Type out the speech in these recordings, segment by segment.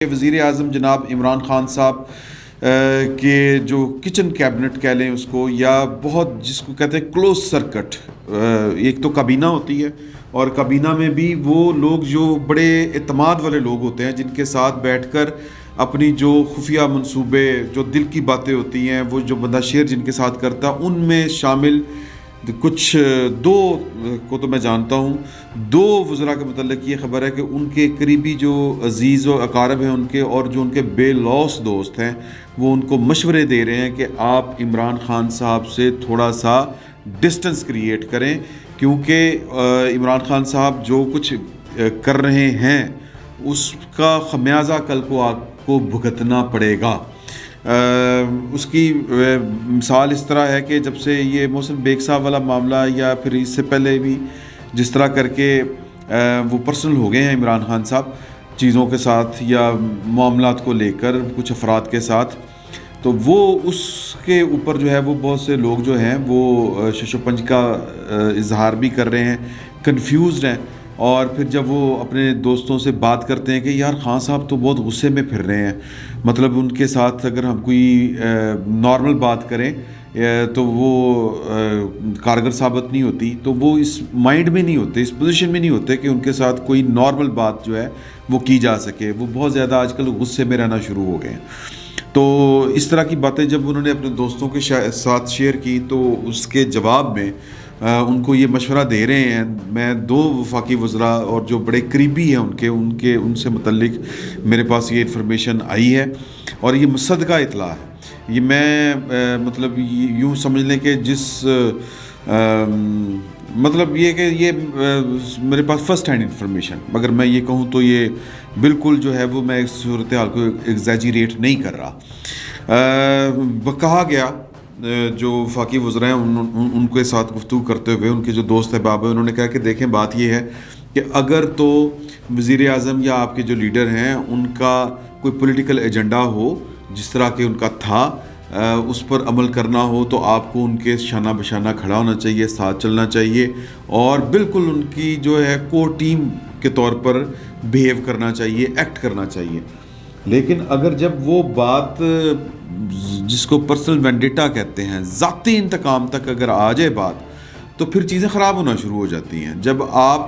وزیر اعظم جناب عمران خان صاحب کے جو کچن کیبنٹ کہہ لیں اس کو، یا بہت جس کو کہتے ہیں کلوز سرکٹ، ایک تو کابینہ ہوتی ہے اور کابینہ میں بھی وہ لوگ جو بڑے اعتماد والے لوگ ہوتے ہیں، جن کے ساتھ بیٹھ کر اپنی جو خفیہ منصوبے، جو دل کی باتیں ہوتی ہیں، وہ جو بندہ شیئر جن کے ساتھ کرتا ہے، ان میں شامل کچھ دو کو تو میں جانتا ہوں۔ دو وزراء کے متعلق یہ خبر ہے کہ ان کے قریبی جو عزیز و اقارب ہیں ان کے، اور جو ان کے بے لوث دوست ہیں، وہ ان کو مشورے دے رہے ہیں کہ آپ عمران خان صاحب سے تھوڑا سا ڈسٹنس کریٹ کریں، کیونکہ عمران خان صاحب جو کچھ کر رہے ہیں اس کا خمیازہ کل کو آپ کو بھگتنا پڑے گا۔ اس کی مثال اس طرح ہے کہ جب سے یہ محسن بیگ صاحب والا معاملہ، یا پھر اس سے پہلے بھی جس طرح کر کے وہ پرسنل ہو گئے ہیں عمران خان صاحب چیزوں کے ساتھ یا معاملات کو لے کر کچھ افراد کے ساتھ، تو وہ اس کے اوپر جو ہے وہ بہت سے لوگ جو ہیں وہ شش و پنج کا اظہار بھی کر رہے ہیں، کنفیوزڈ ہیں۔ اور پھر جب وہ اپنے دوستوں سے بات کرتے ہیں کہ یار خان صاحب تو بہت غصے میں پھر رہے ہیں، مطلب ان کے ساتھ اگر ہم کوئی نارمل بات کریں تو وہ کارگر ثابت نہیں ہوتی، تو وہ اس مائنڈ میں نہیں ہوتے، اس پوزیشن میں نہیں ہوتے کہ ان کے ساتھ کوئی نارمل بات جو ہے وہ کی جا سکے۔ وہ بہت زیادہ آج کل غصے میں رہنا شروع ہو گئے ہیں۔ تو اس طرح کی باتیں جب انہوں نے اپنے دوستوں کے ساتھ شیئر کی، تو اس کے جواب میں ان کو یہ مشورہ دے رہے ہیں۔ میں دو وفاقی وزراء اور جو بڑے قریبی ہیں ان سے متعلق میرے پاس یہ انفارمیشن آئی ہے، اور یہ مصدقہ اطلاع ہے۔ یہ میں مطلب یوں سمجھ لیں کہ جس مطلب یہ کہ یہ میرے پاس فرسٹ ہینڈ انفارمیشن، مگر میں یہ کہوں تو یہ بالکل جو ہے وہ میں اس صورتحال کو ایگزیجریٹ نہیں کر رہا۔ کہا گیا جو وفاقی وزراء ہیں ان کے ساتھ گفتگو کرتے ہوئے، ان کے جو دوست احباب ہیں، انہوں نے کہا کہ دیکھیں بات یہ ہے کہ اگر تو وزیر اعظم یا آپ کے جو لیڈر ہیں ان کا کوئی پولیٹیکل ایجنڈا ہو جس طرح کہ ان کا تھا، اس پر عمل کرنا ہو، تو آپ کو ان کے شانہ بشانہ کھڑا ہونا چاہیے، ساتھ چلنا چاہیے، اور بالکل ان کی جو ہے کور ٹیم کے طور پر بیہیو کرنا چاہیے، ایکٹ کرنا چاہیے۔ لیکن اگر جب وہ بات جس کو پرسنل وینڈیٹا کہتے ہیں، ذاتی انتقام تک اگر آ جائے بات، تو پھر چیزیں خراب ہونا شروع ہو جاتی ہیں۔ جب آپ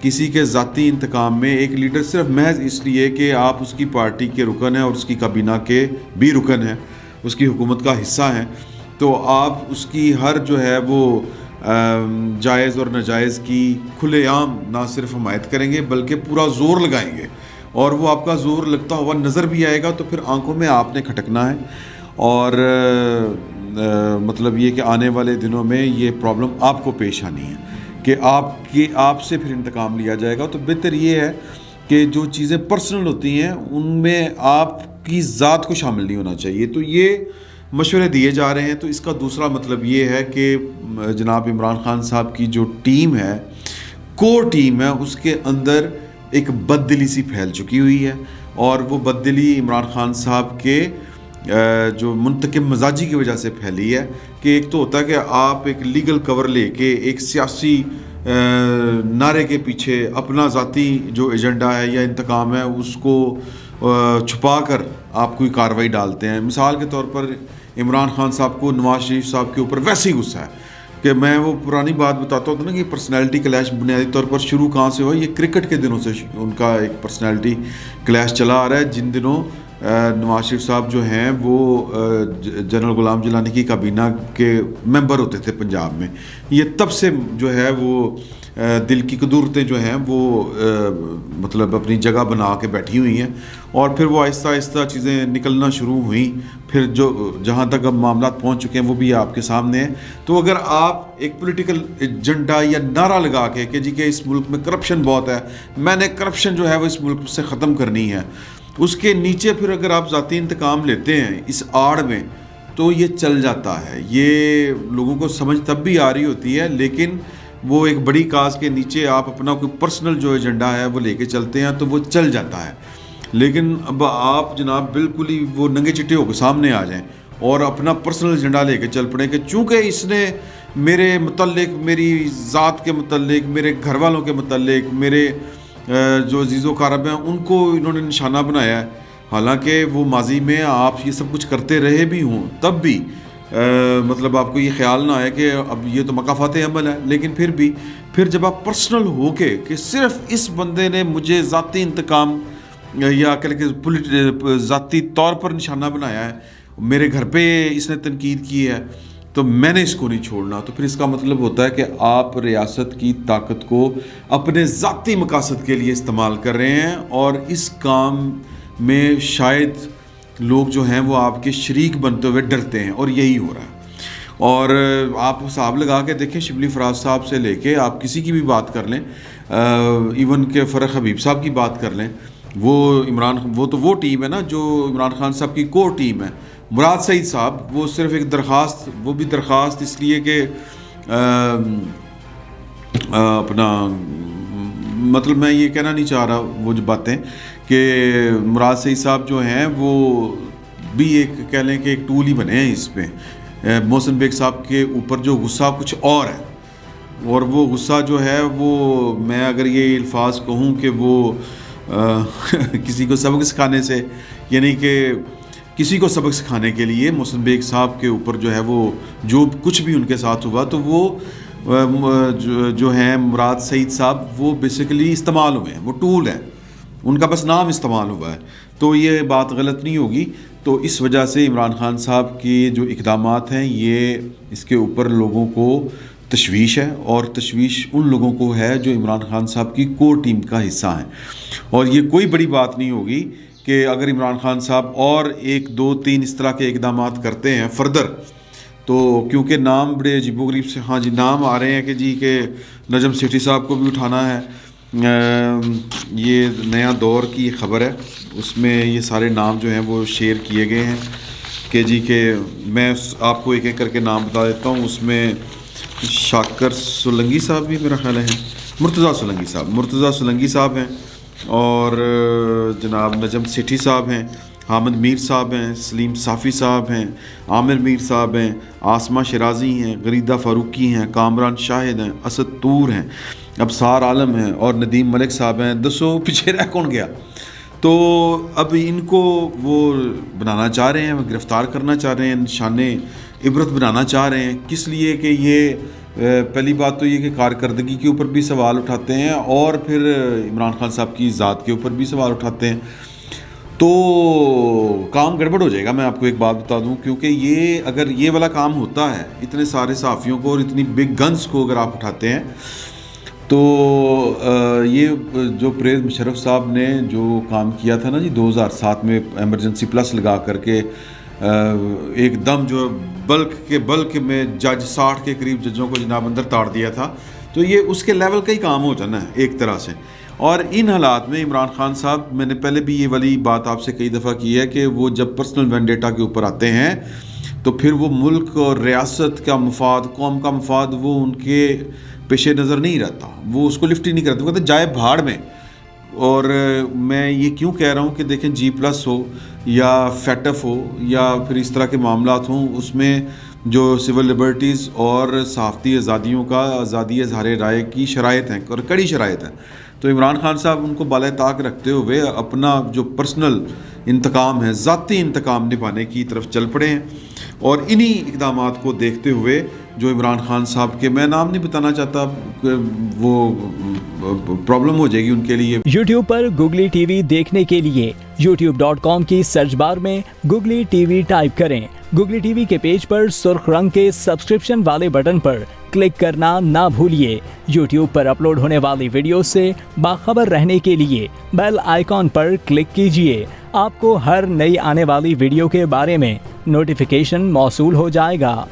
کسی کے ذاتی انتقام میں، ایک لیڈر صرف محض اس لیے کہ آپ اس کی پارٹی کے رکن ہیں اور اس کی کابینہ کے بھی رکن ہیں، اس کی حکومت کا حصہ ہیں، تو آپ اس کی ہر جو ہے وہ جائز اور ناجائز کی کھلے عام نہ صرف حمایت کریں گے بلکہ پورا زور لگائیں گے، اور وہ آپ کا زور لگتا ہوا نظر بھی آئے گا، تو پھر آنکھوں میں آپ نے کھٹکنا ہے۔ اور مطلب یہ کہ آنے والے دنوں میں یہ پرابلم آپ کو پیش آنی ہے کہ آپ سے پھر انتقام لیا جائے گا۔ تو بہتر یہ ہے کہ جو چیزیں پرسنل ہوتی ہیں ان میں آپ کی ذات کو شامل نہیں ہونا چاہیے۔ تو یہ مشورے دیے جا رہے ہیں۔ تو اس کا دوسرا مطلب یہ ہے کہ جناب عمران خان صاحب کی جو ٹیم ہے، کور ٹیم ہے، اس کے اندر ایک بد دلی سی پھیل چکی ہوئی ہے، اور وہ بد دلی عمران خان صاحب کے جو منتقم مزاجی کی وجہ سے پھیلی ہے۔ کہ ایک تو ہوتا ہے کہ آپ ایک لیگل کور لے کے ایک سیاسی نعرے کے پیچھے اپنا ذاتی جو ایجنڈا ہے یا انتقام ہے اس کو چھپا کر آپ کوئی کارروائی ڈالتے ہیں۔ مثال کے طور پر عمران خان صاحب کو نواز شریف صاحب کے اوپر ویسے ہی غصہ ہے کہ میں وہ پرانی بات بتاتا ہوں نا کہ پرسنالٹی کلیش بنیادی طور پر شروع کہاں سے ہوا۔ یہ کرکٹ کے دنوں سے ان کا ایک پرسنالٹی کلیش چلا آ رہا ہے، جن دنوں نواز شریف صاحب جو ہیں وہ جنرل غلام جیلانی کی کابینہ کے ممبر ہوتے تھے پنجاب میں۔ یہ تب سے جو ہے وہ دل کی قدورتیں جو ہیں وہ مطلب اپنی جگہ بنا کے بیٹھی ہوئی ہیں، اور پھر وہ آہستہ آہستہ چیزیں نکلنا شروع ہوئیں۔ پھر جو جہاں تک اب معاملات پہنچ چکے ہیں وہ بھی آپ کے سامنے ہیں۔ تو اگر آپ ایک پولیٹیکل ایجنڈا یا نعرہ لگا کے کہ جی کہ اس ملک میں کرپشن بہت ہے، میں نے کرپشن جو ہے وہ اس ملک سے ختم کرنی ہے، اس کے نیچے پھر اگر آپ ذاتی انتقام لیتے ہیں اس آڑ میں، تو یہ چل جاتا ہے۔ یہ لوگوں کو سمجھ تب بھی آ رہی ہوتی ہے، لیکن وہ ایک بڑی کاز کے نیچے آپ اپنا کوئی پرسنل جو ایجنڈا ہے وہ لے کے چلتے ہیں تو وہ چل جاتا ہے۔ لیکن اب آپ جناب بالکل ہی وہ ننگے چٹے ہو کے سامنے آ جائیں اور اپنا پرسنل ایجنڈا لے کے چل پڑیں کہ چونکہ اس نے میرے متعلق، میری ذات کے متعلق، میرے گھر والوں کے متعلق، میرے جو عزیز و اقارب ہیں ان کو انہوں نے نشانہ بنایا ہے، حالانکہ وہ ماضی میں آپ یہ سب کچھ کرتے رہے بھی ہوں تب بھی مطلب آپ کو یہ خیال نہ آئے کہ اب یہ تو مکافات عمل ہے. لیکن پھر جب آپ پرسنل ہو کے کہ صرف اس بندے نے مجھے ذاتی انتقام یا کہ ذاتی طور پر نشانہ بنایا ہے, میرے گھر پہ اس نے تنقید کی ہے, تو میں نے اس کو نہیں چھوڑنا, تو پھر اس کا مطلب ہوتا ہے کہ آپ ریاست کی طاقت کو اپنے ذاتی مقاصد کے لیے استعمال کر رہے ہیں, اور اس کام میں شاید لوگ جو ہیں وہ آپ کے شریک بنتے ہوئے ڈرتے ہیں, اور یہی ہو رہا ہے. اور آپ حساب لگا کے دیکھیں, شبلی فراز صاحب سے لے کے آپ کسی کی بھی بات کر لیں, ایون کہ فرق حبیب صاحب کی بات کر لیں, وہ تو وہ ٹیم ہے نا جو عمران خان صاحب کی کور ٹیم ہے. مراد سعید صاحب وہ صرف ایک درخواست, وہ بھی درخواست اس لیے کہ اپنا مطلب میں یہ کہنا نہیں چاہ رہا وہ جو باتیں کہ مراد سعید صاحب جو ہیں وہ بھی ایک کہہ لیں کہ ایک ٹول ہی بنے ہیں اس پہ. محسن بیگ صاحب کے اوپر جو غصہ کچھ اور ہے, اور وہ غصہ جو ہے وہ میں اگر یہ الفاظ کہوں کہ وہ کسی کو سبق سکھانے سے, یعنی کہ کسی کو سبق سکھانے کے لیے محسن بیگ صاحب کے اوپر جو ہے وہ جو کچھ بھی ان کے ساتھ ہوا, تو وہ جو ہیں مراد سعید صاحب وہ بیسیکلی استعمال ہوئے ہیں, وہ ٹول ہیں, ان کا بس نام استعمال ہوا ہے. تو یہ بات غلط نہیں ہوگی. تو اس وجہ سے عمران خان صاحب کے جو اقدامات ہیں یہ اس کے اوپر لوگوں کو تشویش ہے, اور تشویش ان لوگوں کو ہے جو عمران خان صاحب کی کور ٹیم کا حصہ ہیں. اور یہ کوئی بڑی بات نہیں ہوگی کہ اگر عمران خان صاحب اور 1 2 3 اس طرح کے اقدامات کرتے ہیں فردر, تو کیونکہ نام بڑے عجیب و غریب سے ہاں جی نام آ رہے ہیں کہ جی کہ نجم سیٹھی صاحب کو بھی اٹھانا ہے. یہ نیا دور کی خبر ہے, اس میں یہ سارے نام جو ہیں وہ شیئر کیے گئے ہیں کہ جی کہ میں آپ کو ایک ایک کر کے نام بتا دیتا ہوں. اس میں شاکر سولنگی صاحب بھی میرا خیال ہے, مرتضیٰ سولنگی صاحب ہیں, اور جناب نجم سیٹھی صاحب ہیں, حامد میر صاحب ہیں, سلیم صافی صاحب ہیں, عامر میر صاحب ہیں, آسمہ شرازی ہیں, غریدہ فاروقی ہیں, کامران شاہد ہیں, اسد طور ہیں, ابصار عالم ہیں, اور ندیم ملک صاحب ہیں. دسو پیچھے رہ کون گیا؟ تو اب ان کو وہ بنانا چاہ رہے ہیں, گرفتار کرنا چاہ رہے ہیں, نشان عبرت بنانا چاہ رہے ہیں. کس لیے کہ یہ پہلی بات تو یہ کہ کارکردگی کے اوپر بھی سوال اٹھاتے ہیں, اور پھر عمران خان صاحب کی ذات کے اوپر بھی سوال اٹھاتے ہیں. تو کام گڑبڑ ہو جائے گا. میں آپ کو ایک بات بتا دوں, کیونکہ یہ اگر یہ والا کام ہوتا ہے, اتنے سارے صحافیوں کو اور اتنی بگ گنز کو اگر آپ اٹھاتے ہیں, تو یہ جو پرویز مشرف صاحب نے جو کام کیا تھا نا جی 2007 میں ایمرجنسی پلس لگا کر کے ایک دم جو بلک میں جج 60 کے قریب ججوں کو جناب اندر تاڑ دیا تھا, تو یہ اس کے لیول کا ہی کام ہو جانا ہے ایک طرح سے. اور ان حالات میں عمران خان صاحب, میں نے پہلے بھی یہ والی بات آپ سے کئی دفعہ کی ہے کہ وہ جب پرسنل وینڈیٹا کے اوپر آتے ہیں تو پھر وہ ملک اور ریاست کا مفاد, قوم کا مفاد وہ ان کے پیش نظر نہیں رہتا, وہ اس کو لفٹ ہی نہیں کرتے, وہ کہتے جائے بھاڑ میں. اور میں یہ کیوں کہہ رہا ہوں کہ دیکھیں G+ ہو یا فیٹف ہو یا پھر اس طرح کے معاملات ہوں, اس میں جو سول لبرٹیز اور صحافتی آزادیوں کا آزادی اظہار رائے کی شرائط ہیں اور کڑی شرائط ہیں. تو عمران خان صاحب ان کو بالائے طاق رکھتے ہوئے اپنا جو پرسنل انتقام ہے, ذاتی انتقام نبھانے کی طرف چل پڑے ہیں. اور انہی اقدامات کو دیکھتے ہوئے جو عمران خان صاحب کے, میں نام نہیں بتانا چاہتا, وہ پرابلم ہو جائے گی ان کے لیے. YouTube پر گوگلی ٹی وی دیکھنے کے لیے youtube.com کی سرچ بار میں گوگلی ٹی وی ٹائپ کریں. گوگلی ٹی وی کے پیج پر سرخ رنگ کے سبسکرپشن والے بٹن پر کلک کرنا نہ بھولیے. YouTube پر اپلوڈ ہونے والی ویڈیو سے باخبر رہنے کے لیے بیل آئیکن پر کلک کیجیے. آپ کو ہر نئی آنے والی ویڈیو کے بارے میں نوٹیفیکیشن موصول ہو جائے گا.